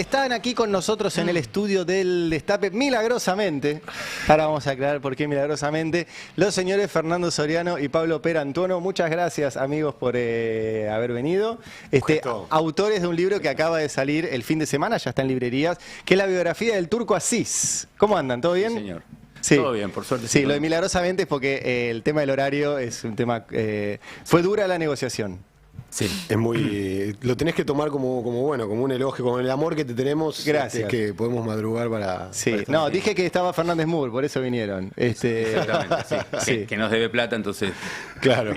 Están aquí con nosotros en el estudio del Destape, milagrosamente, ahora vamos a aclarar por qué milagrosamente, los señores Fernando Soriano y Pablo Perantuono. Muchas gracias, amigos, por haber venido. Autores de un libro que acaba de salir el fin de semana, ya está en librerías, que es la biografía del Turco Asís. ¿Cómo andan? ¿Todo bien? Sí, señor. Sí. Todo bien, por suerte. Sí, lo de milagrosamente es porque el tema del horario es un tema... fue dura la negociación. Sí, es muy. Lo tenés que tomar como un elogio, como el amor que te tenemos. Gracias. Que podemos madrugar para. Sí, para no, dije que estaba Fernández Moore, por eso vinieron. Exactamente, sí. Sí. Que nos debe plata, entonces Claro.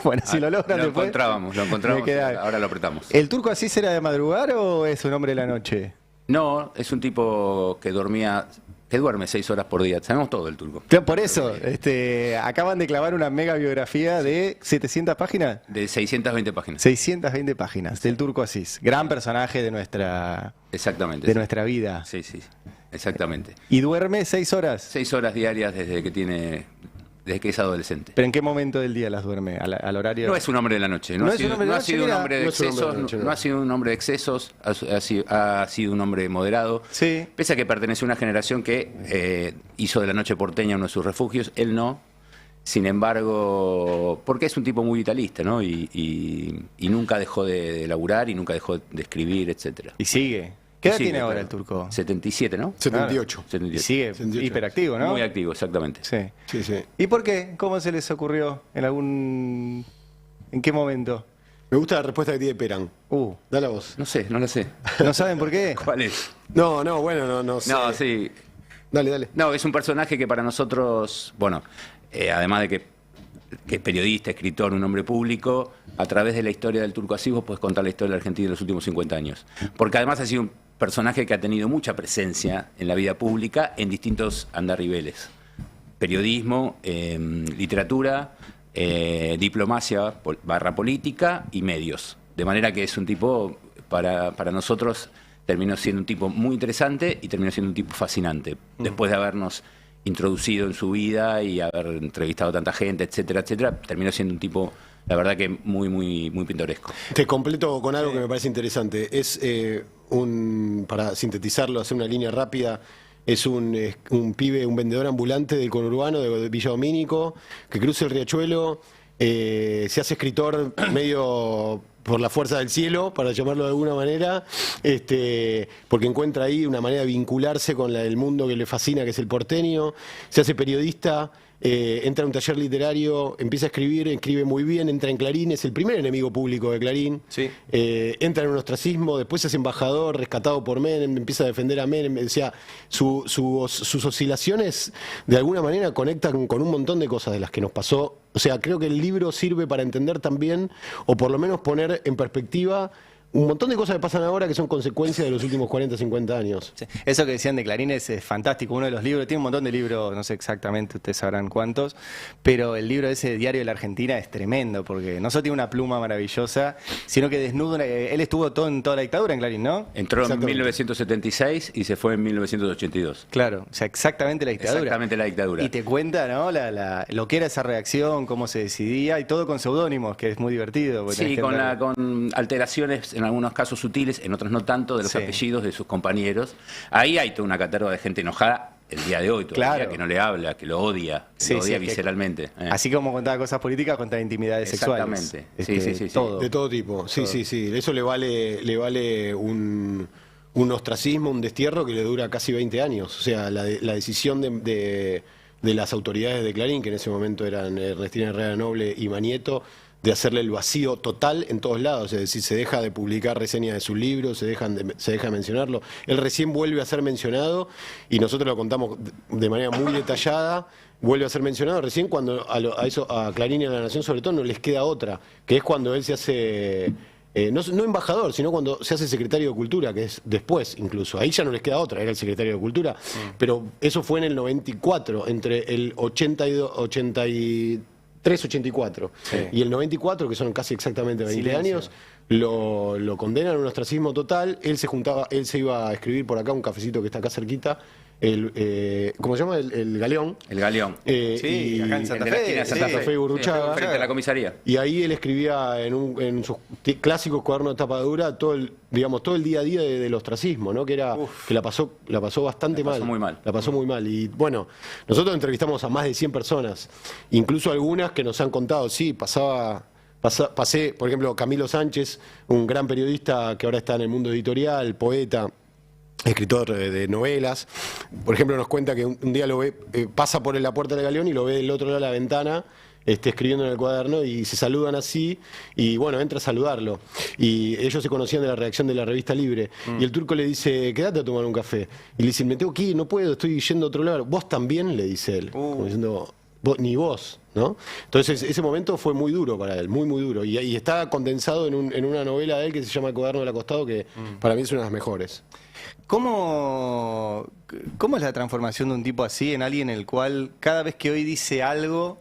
Bueno, si lo logran lo después. encontramos, ahora lo apretamos. ¿El Turco Asís era de madrugar o es un hombre de la noche? No, es un tipo que duerme 6 horas por día. Sabemos todo del Turco. Claro, por eso, acaban de clavar una mega biografía de 700 páginas. De 620 páginas. 620 páginas del Turco Asís. Gran personaje de nuestra Exactamente. Sí. nuestra vida. Sí, exactamente. ¿Y duerme 6 horas? 6 horas diarias desde que es adolescente. ¿Pero en qué momento del día las duerme? ¿Al horario? No es un hombre de la noche. No ha sido un hombre de excesos. No ha sido un hombre de excesos. Ha sido un hombre moderado. Sí. Pese a que pertenece a una generación que hizo de la noche porteña uno de sus refugios, él no. Sin embargo, porque es un tipo muy vitalista, ¿no? Y nunca dejó de laburar y nunca dejó de escribir, etcétera. ¿Y sigue? ¿Qué edad Sí, tiene claro. ahora el Turco? 77, ¿no? 78. 78. Y sigue 78. hiperactivo, ¿no? Muy activo, exactamente. Sí. Sí. ¿Y por qué? ¿Cómo se les ocurrió? ¿En qué momento? Me gusta la respuesta que tiene Peran. Dale a vos. No sé, no lo sé. ¿No saben por qué? ¿Cuál es? No sé. No, sí. Dale. No, es un personaje que para nosotros, bueno, además de que es periodista, escritor, un hombre público, a través de la historia del Turco Asís vos podés contar la historia de la Argentina de los últimos 50 años. Porque además ha sido un personaje que ha tenido mucha presencia en la vida pública en distintos andariveles. Periodismo, literatura, diplomacia / política y medios. De manera que es un tipo, para nosotros, terminó siendo un tipo muy interesante y terminó siendo un tipo fascinante. Después de habernos introducido en su vida y haber entrevistado a tanta gente, etcétera, terminó siendo un tipo, la verdad que muy pintoresco. Te completo con algo que me parece interesante. Es para sintetizarlo, hacer una línea rápida, es un pibe, un vendedor ambulante del conurbano de Villa Domínico, que cruza el riachuelo, se hace escritor medio por la fuerza del cielo, para llamarlo de alguna manera, porque encuentra ahí una manera de vincularse con el mundo que le fascina, que es el porteño, se hace periodista, entra a un taller literario, empieza a escribir, escribe muy bien, entra en Clarín, es el primer enemigo público de Clarín, Sí. Entra en un ostracismo, después se hace embajador, rescatado por Menem, empieza a defender a Menem, o sea, sus oscilaciones de alguna manera conectan con un montón de cosas de las que nos pasó. O sea, creo que el libro sirve para entender también, o por lo menos poner en perspectiva, un montón de cosas que pasan ahora que son consecuencias de los últimos 40, 50 años. Sí. Eso que decían de Clarín es fantástico. Uno de los libros, tiene un montón de libros, no sé exactamente, ustedes sabrán cuántos, pero el libro ese Diario de la Argentina es tremendo, porque no solo tiene una pluma maravillosa, sino que desnuda. Él estuvo en toda la dictadura en Clarín, ¿no? Entró en 1976 y se fue en 1982. Claro, o sea, exactamente la dictadura. Exactamente la dictadura. Y te cuenta, ¿no? Lo que era esa reacción, cómo se decidía, y todo con seudónimos, que es muy divertido. porque tenés Sí, que entrar- con alteraciones, en algunos casos sutiles, en otros no tanto, de los Sí. apellidos de sus compañeros. Ahí hay toda una caterva de gente enojada el día de hoy todavía, Claro. que no le habla, que lo odia, Sí, sí, que- visceralmente. Así como contaba cosas políticas, contaba intimidades sexuales. Exactamente. Sí. Todo. De todo tipo, sí. Eso le vale un ostracismo, un destierro que le dura casi 20 años. O sea, la decisión de las autoridades de Clarín, que en ese momento eran Ernestina Herrera Noble y Manieto, de hacerle el vacío total en todos lados, es decir, se deja de publicar reseñas de sus libros, se deja de mencionarlo. Él recién vuelve a ser mencionado y nosotros lo contamos de manera muy detallada. Vuelve a ser mencionado recién cuando a Clarín y a La Nación sobre todo no les queda otra, que es cuando él se hace, no embajador, sino cuando se hace secretario de Cultura, que es después incluso. Ahí ya no les queda otra, era el secretario de Cultura. Pero eso fue en el 94, entre el 83-84 y el 94, que son casi exactamente 20 Silencio. años, lo condenan a un ostracismo total. Él se iba a escribir por acá, un cafecito que está acá cerquita, ¿cómo se llama? El Galeón. El Galeón. Sí, acá en Santa el de la Fe. esquina de Santa Santa Fe y Gurruchaga. frente a la comisaría. Y ahí él escribía en sus clásicos cuadernos de tapa dura todo el día a día del ostracismo, ¿no? Que la pasó bastante mal. Muy mal. La pasó muy mal. Y bueno, nosotros entrevistamos a más de 100 personas, incluso algunas que nos han contado, sí, pasé, por ejemplo, Camilo Sánchez, un gran periodista que ahora está en el mundo editorial, poeta, escritor de novelas. Por ejemplo, nos cuenta que un día lo ve, pasa por la puerta del Galeón y lo ve del otro lado de la ventana, escribiendo en el cuaderno, y se saludan así, y bueno, entra a saludarlo. Y ellos se conocían de la redacción de la revista Libre. Y el turco le dice, quédate a tomar un café. Y le dice, me tengo que ir, no puedo, estoy yendo a otro lado. ¿Vos también? Le dice él. Como diciendo, ni vos, ¿no? Entonces ese momento fue muy duro para él, muy duro. Y está condensado en una novela de él que se llama El cuaderno del acostado, que para mí es una de las mejores. ¿Cómo es la transformación de un tipo así en alguien el cual cada vez que hoy dice algo,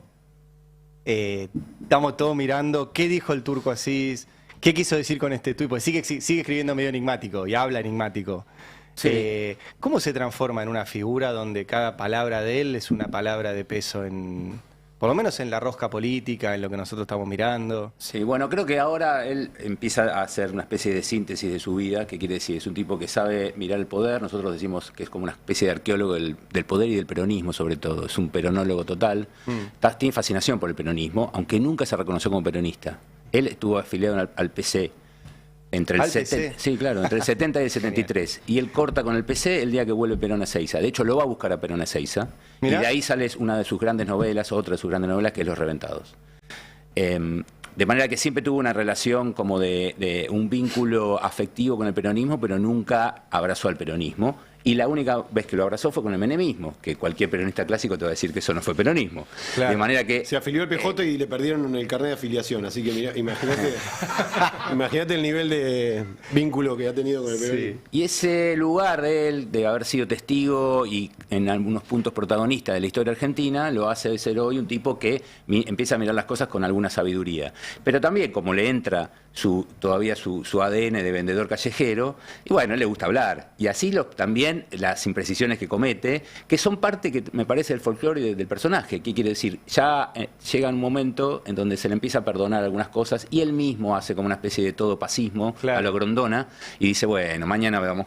estamos todos mirando qué dijo el Turco Asís, qué quiso decir con este tuit? Porque sigue escribiendo medio enigmático y habla enigmático. Sí. ¿Cómo se transforma en una figura donde cada palabra de él es una palabra de peso por lo menos en la rosca política, en lo que nosotros estamos mirando? Sí, bueno, creo que ahora él empieza a hacer una especie de síntesis de su vida, que quiere decir, es un tipo que sabe mirar el poder. Nosotros decimos que es como una especie de arqueólogo del poder y del peronismo, sobre todo. Es un peronólogo total. Tiene fascinación por el peronismo, aunque nunca se reconoció como peronista. Él estuvo afiliado al PC. Entre el 70 y el 73. Y él corta con el PC el día que vuelve Perón a Ezeiza. De hecho, lo va a buscar a Perón a Ezeiza. Mirá. Y de ahí sale una de sus grandes novelas, otra de sus grandes novelas, que es Los Reventados. De manera que siempre tuvo una relación como de un vínculo afectivo con el peronismo, pero nunca abrazó al peronismo. Y la única vez que lo abrazó fue con el menemismo, que cualquier peronista clásico te va a decir que eso no fue peronismo. Claro. De manera que Se afilió al PJ y le perdieron el carnet de afiliación, así que mirá, imagínate el nivel de vínculo que ha tenido con el peronismo. Y ese lugar de él, de haber sido testigo y en algunos puntos protagonista de la historia argentina, lo hace ser hoy un tipo que empieza a mirar las cosas con alguna sabiduría. Pero también, como le entra todavía su ADN de vendedor callejero, y bueno, le gusta hablar. Y así también las imprecisiones que comete, que son parte, que me parece, del folclore y del personaje. ¿Qué quiere decir? Ya llega un momento en donde se le empieza a perdonar algunas cosas y él mismo hace como una especie de todopacismo a lo Grondona y dice, bueno, mañana vamos.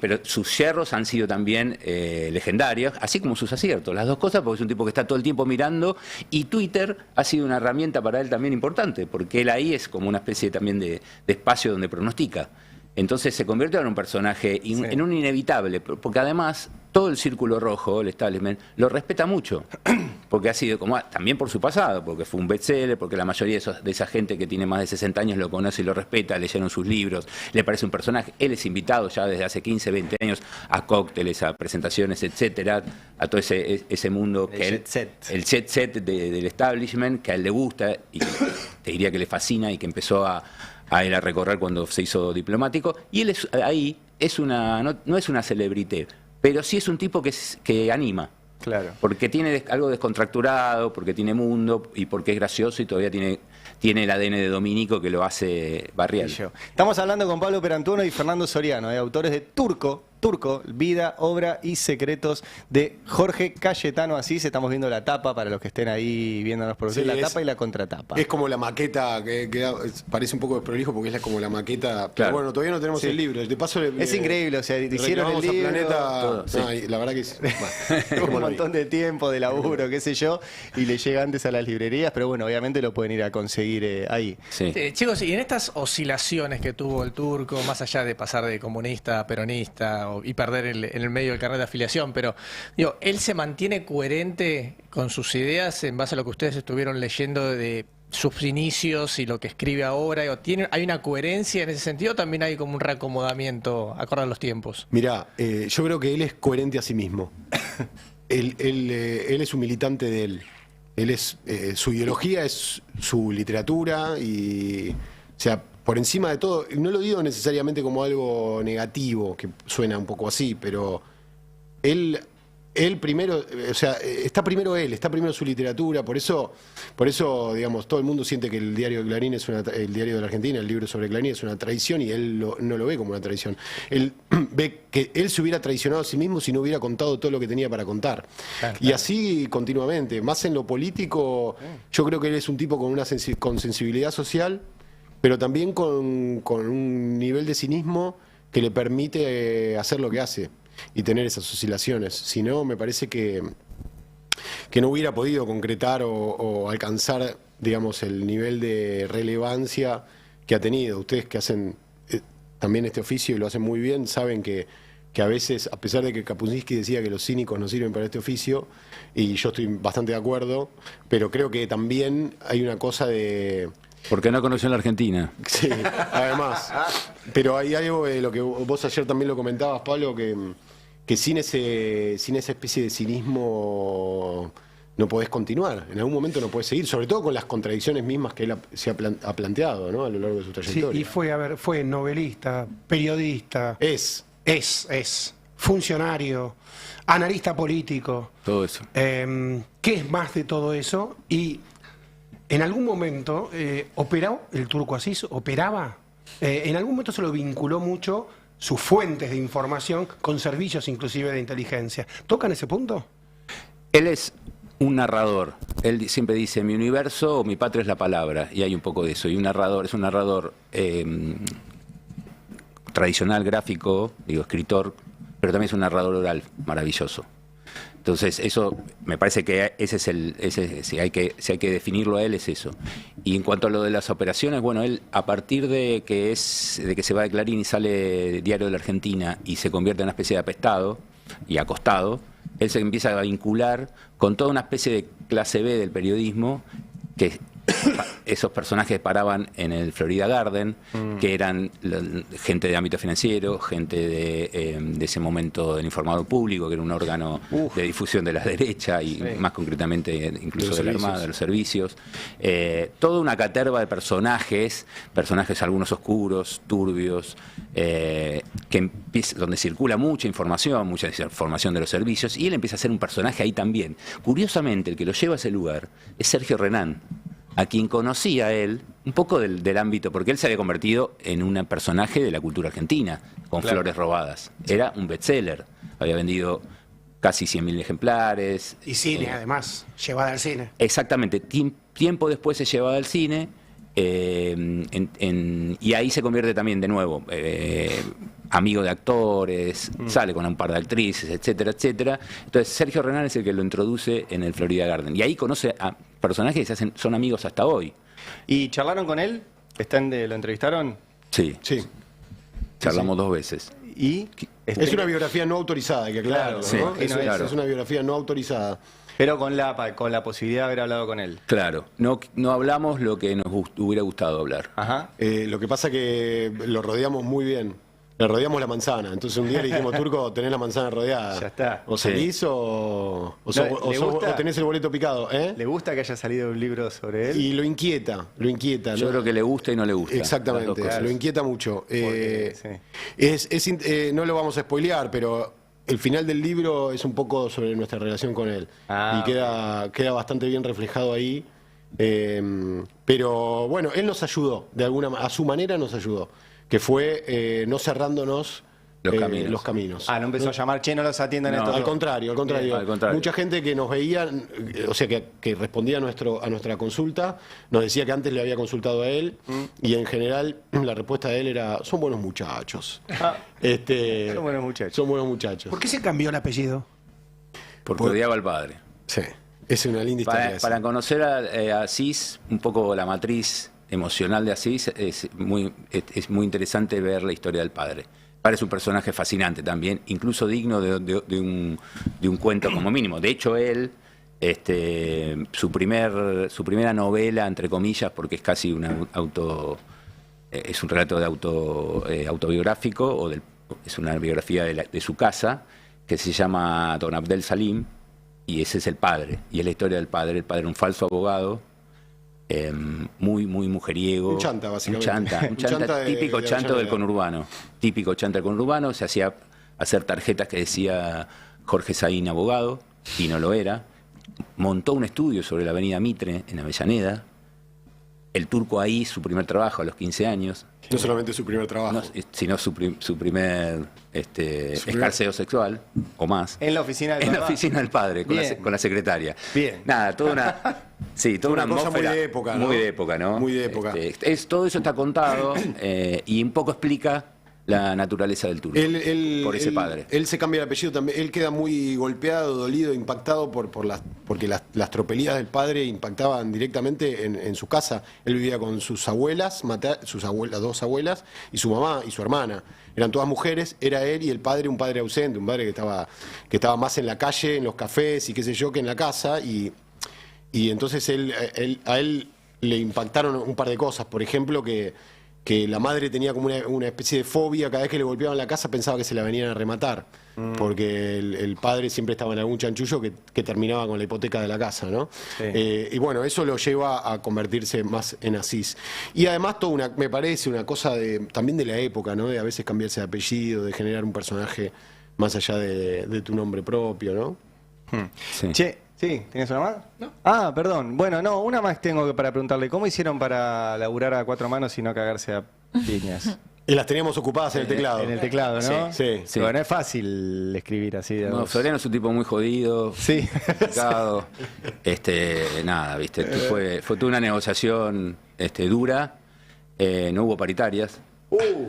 Pero sus yerros han sido también legendarios, así como sus aciertos, las dos cosas, porque es un tipo que está todo el tiempo mirando, y Twitter ha sido una herramienta para él también importante, porque él ahí es como una especie también de espacio donde pronostica. Entonces se convierte en un personaje, en un inevitable, porque además todo el círculo rojo, el establishment, lo respeta mucho, porque ha sido como, también por su pasado, porque fue un bestseller, porque la mayoría de esa gente que tiene más de 60 años lo conoce y lo respeta, leyeron sus libros, le parece un personaje. Él es invitado ya desde hace 15, 20 años a cócteles, a presentaciones, etcétera, a todo ese mundo, el jet set del establishment, que a él le gusta y que te diría que le fascina y que empezó a ir a recorrer cuando se hizo diplomático. Y él no es una celebrité, pero sí es un tipo que anima. Claro. Porque tiene algo descontracturado, porque tiene mundo y porque es gracioso y todavía tiene el ADN de Dominico que lo hace barrial. Estamos hablando con Pablo Perantuono y Fernando Soriano, autores de Turco, Vida, Obra y Secretos de Jorge Cayetano Asís. Estamos viendo la tapa para los que estén ahí viéndonos producir, la tapa y la contratapa. Es como la maqueta, que parece un poco desprolijo porque es como la maqueta. Pero bueno, todavía no tenemos el libro. De paso, es increíble, o sea, hicieron el libro. Planeta, todo, la verdad que es un montón de tiempo, de laburo, qué sé yo, y le llega antes a las librerías, pero bueno, obviamente lo pueden ir a conseguir ahí. Sí. Chicos, y en estas oscilaciones que tuvo el Turco, más allá de pasar de comunista a peronista y perder en el medio del carnet de afiliación, pero digo, él se mantiene coherente con sus ideas en base a lo que ustedes estuvieron leyendo de sus inicios y lo que escribe ahora. ¿Hay una coherencia en ese sentido? ¿También hay como un reacomodamiento acorde a los tiempos? Mirá, yo creo que él es coherente a sí mismo. Él es un militante de él. Su ideología es su literatura y, o sea, por encima de todo, no lo digo necesariamente como algo negativo, que suena un poco así, pero él él primero, o sea, está primero él, está primero su literatura, por eso, digamos, todo el mundo siente que el diario de Clarín el diario de la Argentina, el libro sobre Clarín es una traición y él no lo ve como una traición. Él ve que él se hubiera traicionado a sí mismo si no hubiera contado todo lo que tenía para contar. Claro, y así continuamente, más en lo político, yo creo que él es un tipo con con sensibilidad social, pero también con un nivel de cinismo que le permite hacer lo que hace y tener esas oscilaciones. Si no, me parece que no hubiera podido concretar o alcanzar, digamos, el nivel de relevancia que ha tenido. Ustedes que hacen también este oficio y lo hacen muy bien, saben que a veces, a pesar de que Kapuscinski decía que los cínicos no sirven para este oficio, y yo estoy bastante de acuerdo, pero creo que también hay una cosa de... Porque no conoció la Argentina. Sí, además. Pero hay algo de lo que vos ayer también lo comentabas, Pablo, que sin esa especie de cinismo no podés continuar. En algún momento no podés seguir, sobre todo con las contradicciones mismas que él se ha planteado, ¿no? A lo largo de su trayectoria. Sí, y fue novelista, periodista. Es Funcionario, analista político. Todo eso. ¿Qué es más de todo eso? Y en algún momento, ¿operó el Turco Asís? ¿Operaba? En algún momento se lo vinculó mucho sus fuentes de información con servicios inclusive de inteligencia. ¿Tocan ese punto? Él es un narrador. Él siempre dice, mi universo o mi patria es la palabra. Y hay un poco de eso. Y un narrador es un narrador tradicional, gráfico, digo, escritor, pero también es un narrador oral maravilloso. Entonces, eso me parece que si hay que definirlo a él, es eso. Y en cuanto a lo de las operaciones, bueno, él a partir de que se va de Clarín y sale Diario de la Argentina y se convierte en una especie de apestado y acostado, él se empieza a vincular con toda una especie de clase B del periodismo, que esos personajes paraban en el Florida Garden, que eran gente de ámbito financiero, gente de ese momento del Informador Público, que era un órgano de difusión de la derecha y más concretamente incluso de la Armada, de los servicios. Toda una caterva de personajes algunos oscuros, turbios, donde circula mucha información de los servicios, y él empieza a ser un personaje ahí también. Curiosamente, el que lo lleva a ese lugar es Sergio Renán, a quien conocía él un poco del ámbito, porque él se había convertido en un personaje de la cultura argentina, con Flores Robadas. Era un bestseller, había vendido casi 100.000 ejemplares. Y cine, además, llevada al cine. Exactamente, tiempo después se llevaba al cine, y ahí se convierte también de nuevo amigo de actores, sale con un par de actrices, etcétera, etcétera. Entonces Sergio Renán es el que lo introduce en el Florida Garden, y ahí conoce a personajes que son amigos hasta hoy. ¿Y charlaron con él? ¿Lo entrevistaron? Sí, Sí. charlamos 2 veces. Y Es una biografía no autorizada, hay que aclararlo, Claro, ¿no? sí, claro. Es una biografía no autorizada. pero con la posibilidad de haber hablado con él. Claro, no hablamos lo que nos hubiera gustado hablar. Ajá. Lo que pasa que lo rodeamos muy bien. Le rodeamos la manzana. Entonces un día le dijimos, Turco, tenés la manzana rodeada. Ya está. O salís o ¿le gusta? tenés el boleto picado. ¿Le gusta que haya salido un libro sobre él? Y lo inquieta. Yo ¿no? creo que le gusta y no le gusta. Exactamente, las dos cosas. lo inquieta mucho. Porque, sí. No lo vamos a spoilear, pero el final del libro es un poco sobre nuestra relación con él. Ah, y queda bastante bien reflejado ahí. Pero bueno, él nos ayudó, a su manera nos ayudó, que fue no cerrándonos los caminos. No empezó a llamar, che, no los atiendan No, estos. Al contrario. Al contrario. Mucha gente que nos veía, o sea, que respondía a nuestra consulta, nos decía que antes le había consultado a él, y en general la respuesta de él era, son buenos muchachos. Son buenos muchachos. Son buenos muchachos. ¿Por qué se cambió el apellido? Porque odiaba al padre. Sí, es una linda historia. esa. Para conocer a Asís, un poco la matriz emocional de Asís, es muy interesante ver la historia del padre. El padre es un personaje fascinante también, incluso digno de un cuento como mínimo. De hecho, él, su primera novela, entre comillas, porque es casi es un relato autobiográfico, es una biografía de su casa, que se llama Don Abdel Salim, y ese es el padre, y es la historia del padre. El padre era un falso abogado, muy mujeriego. Un chanta, básicamente. Un chanta típico chanta del conurbano. Típico chanta del conurbano. Se hacía hacer tarjetas que decía Jorge Saín, abogado, y no lo era. Montó un estudio sobre la avenida Mitre, en Avellaneda. El Turco ahí, su primer trabajo a los 15 años. No solamente su primer trabajo. No, sino su primer escarceo sexual, o más. En la oficina del En la papá. oficina del padre, con la secretaria. Bien. Nada, toda una... Sí, toda una cosa atmósfera muy de época, ¿no? Muy de época, ¿no? Muy de época. Todo eso está contado y un poco explica la naturaleza del Turco por ese padre. Él se cambia el apellido también. Él queda muy golpeado, dolido, impactado porque las tropelías del padre impactaban directamente en su casa. Él vivía con sus abuelas, dos abuelas, y su mamá y su hermana. Eran todas mujeres, era él y el padre, un padre ausente, un padre que estaba más en la calle, en los cafés y qué sé yo, que en la casa. Y entonces a él le impactaron un par de cosas. Por ejemplo, que la madre tenía como una especie de fobia, cada vez que le golpeaban la casa pensaba que se la venían a rematar, porque el padre siempre estaba en algún chanchullo que terminaba con la hipoteca de la casa, ¿no? Sí. Y bueno, eso lo lleva a convertirse más en Asís. Y además me parece una cosa también de la época, ¿no? De a veces cambiarse de apellido, de generar un personaje más allá de tu nombre propio, ¿no? Sí. Che, ¿sí? ¿Tienes una más? No. Ah, perdón. Bueno, no, una más tengo para preguntarle. ¿Cómo hicieron para laburar a cuatro manos y no cagarse a piñas? Y las teníamos ocupadas en el teclado. En el teclado, ¿no? Sí. Sí. Bueno, es fácil escribir así. De No, dos. Floriano es un tipo muy jodido, Sí. complicado. Nada, ¿viste? Fue toda una negociación dura. No hubo paritarias.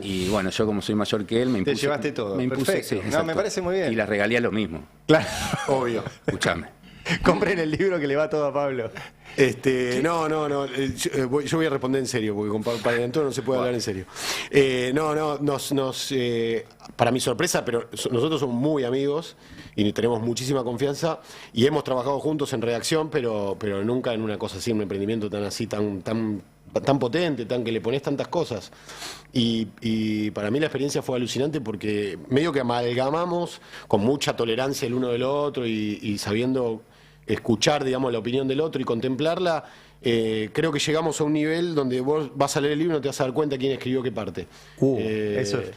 Y bueno, yo como soy mayor que él, me impuse. Te llevaste todo. Me impuse, Perfecto. sí, No, exacto. me parece muy bien. Y las regalías lo mismo. Claro. Obvio. Escuchame. Compren el libro que le va todo a Pablo. No. Yo voy a responder en serio, porque con Padre Antonio no se puede hablar en serio. Para mi sorpresa, pero nosotros somos muy amigos y tenemos muchísima confianza y hemos trabajado juntos en redacción, pero nunca en una cosa así, en un emprendimiento tan así, tan potente, que le pones tantas cosas. Y para mí la experiencia fue alucinante porque medio que amalgamamos con mucha tolerancia el uno del otro y sabiendo escuchar, digamos, la opinión del otro y contemplarla. Creo que llegamos a un nivel donde vos vas a leer el libro y no te vas a dar cuenta quién escribió qué parte. Eso es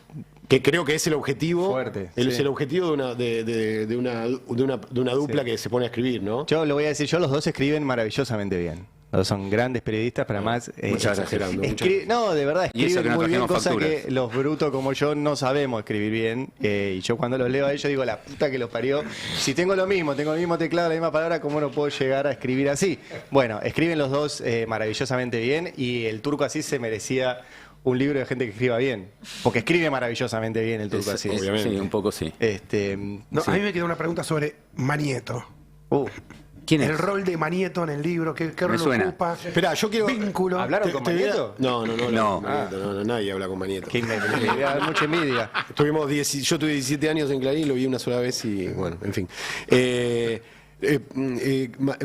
que creo que es el objetivo. Fuerte, Es sí. el objetivo de una dupla que se pone a escribir, ¿no? Yo lo voy a decir, los dos escriben maravillosamente bien. Los dos son grandes periodistas, pero además... Muchas gracias. No, de verdad, Y eso escriben que no muy bien, trajimos cosa facturas. que los brutos como yo no sabemos escribir bien. Y yo cuando los leo a ellos digo, la puta que los parió. Si tengo el mismo teclado, la misma palabra, ¿cómo no puedo llegar a escribir así? Bueno, escriben los dos maravillosamente bien y el Turco Asís se merecía un libro de gente que escriba bien. Porque escribe maravillosamente bien el Turco Asís. obviamente. Sí, un poco sí. No, Sí. A mí me quedó una pregunta sobre Manieto. ¿Quién es? El rol de Manieto en el libro, ¿qué rol suena. ocupa? Espera, yo quiero... Vínculo. ¿Hablaron con voy a- Manieto? No. No. No, nadie habla con Manieto. Que me da mucha envidia. Yo tuve 17 años en Clarín, lo vi una sola vez y bueno, en fin.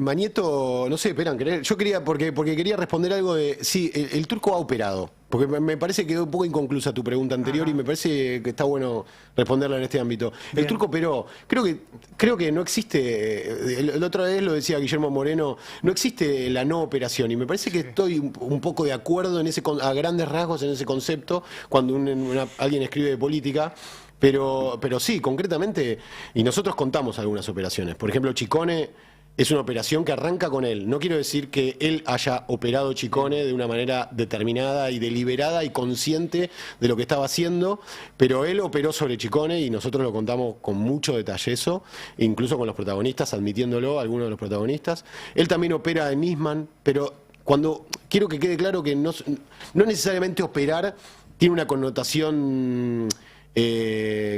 Manieto, no sé, esperan, yo quería, porque quería responder algo de, sí, el Turco ha operado, porque me parece que quedó un poco inconclusa tu pregunta anterior y me parece que está bueno responderla en este ámbito. El Turco operó, creo que no existe, la otra vez lo decía Guillermo Moreno, no existe la no operación y me parece que estoy un poco de acuerdo en a grandes rasgos en ese concepto cuando alguien escribe de política. Pero sí, concretamente, y nosotros contamos algunas operaciones. Por ejemplo, Chicone es una operación que arranca con él. No quiero decir que él haya operado Chicone de una manera determinada y deliberada y consciente de lo que estaba haciendo, pero él operó sobre Chicone y nosotros lo contamos con mucho detalle eso, incluso con los protagonistas, admitiéndolo, algunos de los protagonistas. Él también opera en Nisman, pero quiero que quede claro que no necesariamente operar tiene una connotación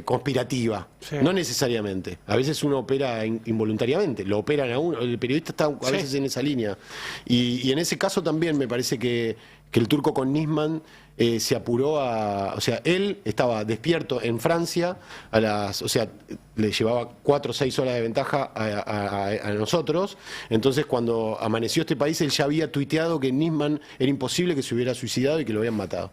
conspirativa, Sí. no necesariamente. A veces uno opera involuntariamente, lo operan a uno, el periodista está a veces en esa línea. Y en ese caso también me parece que el Turco con Nisman se apuró o sea, él estaba despierto en Francia, o sea, le llevaba 4 o 6 horas de ventaja a nosotros. Entonces, cuando amaneció este país, él ya había tuiteado que Nisman era imposible que se hubiera suicidado y que lo habían matado.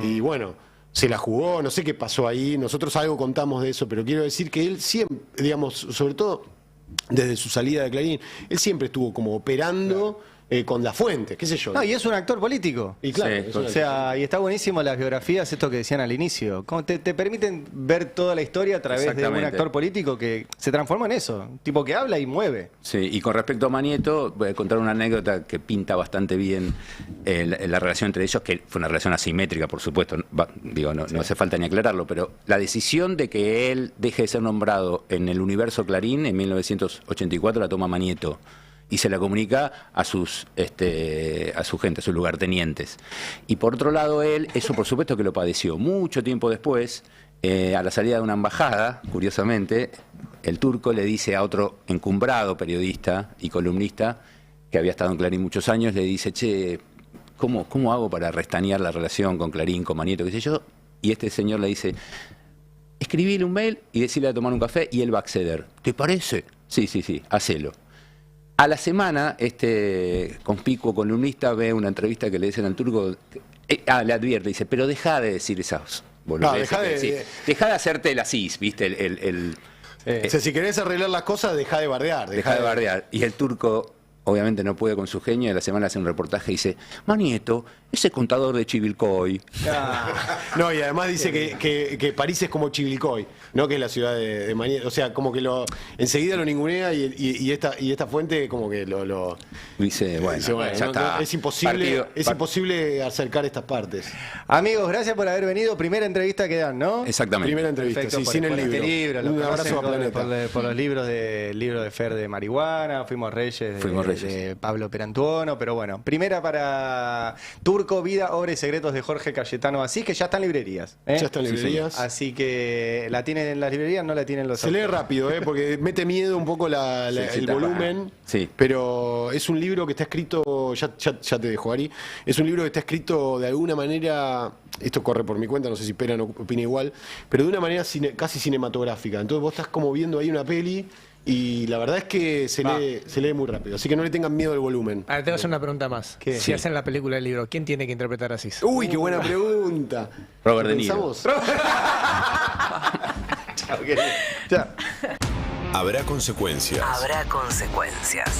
Y bueno, se la jugó, no sé qué pasó ahí, nosotros algo contamos de eso, pero quiero decir que él siempre, digamos, sobre todo desde su salida de Clarín, él siempre estuvo como operando con La Fuente, qué sé yo. No, y es un actor político. Y claro, Sí, es O una- sea, y está buenísimo las biografías, esto que decían al inicio. Como te permiten ver toda la historia a través de un Exactamente. actor político que se transforma en eso. Un tipo que habla y mueve. Sí, y con respecto a Manieto, voy a contar una anécdota que pinta bastante bien la relación entre ellos, que fue una relación asimétrica, por supuesto. No hace falta ni aclararlo, pero la decisión de que él deje de ser nombrado en el universo Clarín en 1984 la toma Manieto. Y se la comunica a su gente, a sus lugartenientes. Y por otro lado, él, eso por supuesto que lo padeció. Mucho tiempo después, a la salida de una embajada, curiosamente, el turco le dice a otro encumbrado periodista y columnista, que había estado en Clarín muchos años, le dice, che, ¿cómo hago para restañar la relación con Clarín, con Manieto, qué sé yo? Y este señor le dice, escribile un mail y decirle a tomar un café y él va a acceder. ¿Te parece? Sí, hacelo. A la semana, este conspicuo columnista ve una entrevista que le dicen al turco, le advierte, dice, pero deja de decir esas boludeces. No, dejá de hacerte el asís, ¿viste? O sea, si querés arreglar las cosas, dejá de bardear. Deja de bardear. Y el turco, obviamente, no puede con su genio, y a la semana hace un reportaje y dice, Manieto, ese contador de Chivilcoy. No, y además dice que París es como Chivilcoy, ¿no? Que es la ciudad de Manieto. O sea, como que enseguida lo ningunea y esta fuente como que lo Dice, bueno, dice, bueno, ya no, está. es imposible acercar estas partes. Amigos, gracias por haber venido. Primera entrevista que dan, ¿no? Exactamente. Primera entrevista, Perfecto, sí, por- sin el por libro. este libro. Lo Un conocen abrazo a Planeta. por los libros de Fer de marihuana, Fuimos Reyes, de Pablo Perantuono, pero bueno, primera para Turco, Vida, Obra y Secretos de Jorge Cayetano Asís, que ya está en librerías. Ya está en Sí, librerías. Así que la tienen en las librerías, no la tienen los Se lee rápido, porque mete miedo un poco el está volumen. Sí. Pero es un libro que está escrito, ya te dejo, Ari. Es un libro que está escrito de alguna manera, esto corre por mi cuenta, no sé si Pera no opina igual, pero de una manera casi cinematográfica. Entonces vos estás como viendo ahí una peli y la verdad es que se lee muy rápido. Así que no le tengan miedo al volumen. Ahora te voy a hacer una pregunta más. ¿Qué? Si hacen la película del libro, ¿quién tiene que interpretar a Asís? Uy, qué buena pregunta. Robert De Niro. ¿Pensamos? Chao. Habrá consecuencias. Habrá consecuencias.